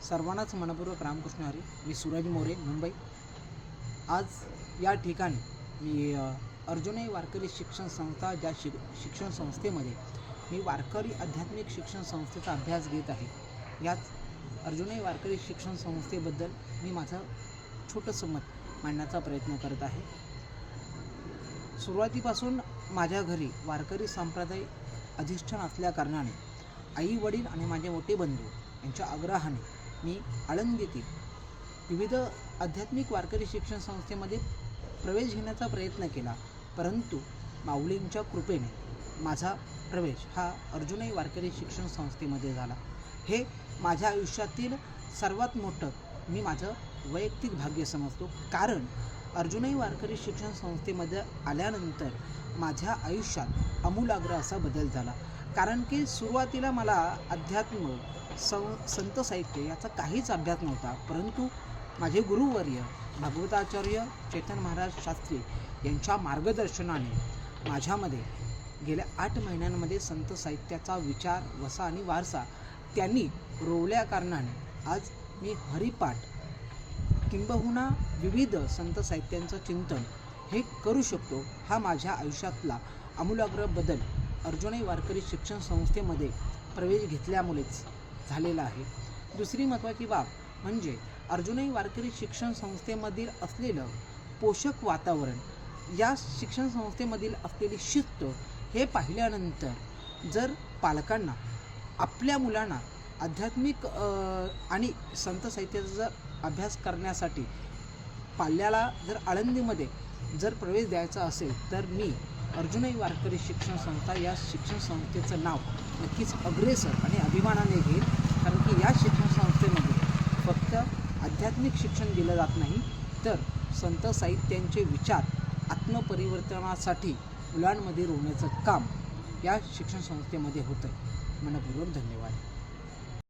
सर्वांनाच मनपूर्वक रामकृष्ण हरी. मी सूरज मोरे, मुंबई. आज या ठिकाणी मी अर्जुनई वारकरी शिक्षण संस्था ज्या शिक्षण संस्थेमध्ये मी वारकरी आध्यात्मिक शिक्षण संस्थेचा अभ्यास घेत आहे, याच अर्जुनई वारकरी शिक्षण संस्थेबद्दल मी माझं छोटंसं मत मांडण्याचा प्रयत्न करत आहे. सुरुवातीपासून माझ्या घरी वारकरी संप्रदाय अधिष्ठान असल्या कारणाने आई वडील आणि माझे मोठे बंधू यांच्या आग्रहाने मी आळंदीतील विविध आध्यात्मिक वारकरी शिक्षण संस्थेमध्ये प्रवेश घेण्याचा प्रयत्न केला, परंतु माऊलींच्या कृपेने माझा प्रवेश हा अर्जुनई वारकरी शिक्षण संस्थेमध्ये झाला. हे माझ्या आयुष्यातील सर्वात मोठं मी माझं वैयक्तिक भाग्य समजतो, कारण अर्जुनई वारकरी शिक्षण संस्थेमध्ये आल्यानंतर माझ्या आयुष्यात आमूलाग्र असा बदल झाला. कारण की सुरुवातीला मला अध्यात्म संत साहित्य याचा काहीच अभ्यास नव्हता, परंतु माझे गुरुवर्य भागवताचार्य चेतन महाराज शास्त्री यांच्या मार्गदर्शनाने माझ्यामध्ये गेल्या 8 महिन्यांमध्ये संत साहित्याचा विचार, वसा आणि वारसा त्यांनी रोवल्या कारणाने आज मी हरिपाठ किंबहुना विविध संत साहित्यांचं चिंतन हे करू शकतो. हा माझ्या आयुष्यातला आमूलाग्र बदल अर्जुनई वारकरी शिक्षण संस्थेमध्ये प्रवेश घेतल्यामुळेच झालेला आहे. दुसरी महत्त्वाची बाब म्हणजे अर्जुनई वारकरी शिक्षण संस्थेमधील असलेलं पोषक वातावरण, या शिक्षण संस्थेमधील असलेली शिस्त हे पाहिल्यानंतर जर पालकांना आपल्या मुलांना आध्यात्मिक आणि संत साहित्याचा जर अभ्यास करण्यासाठी पाल्याला जर आळंदीमध्ये जर प्रवेश द्यायचा असेल, तर मी अर्जुनई वारकरी शिक्षण संस्था या शिक्षण संस्थेचं नाव नक्कीच अग्रेसर आणि अभिमानाने घेईल. कारण की या शिक्षण संस्थेमध्ये फक्त आध्यात्मिक शिक्षण दिलं जात नाही, तर संत साहित्यांचे विचार आत्मपरिवर्तनासाठी मुलांमध्ये रोवण्याचं काम या शिक्षण संस्थेमध्ये होतं. मनपूर्वक धन्यवाद.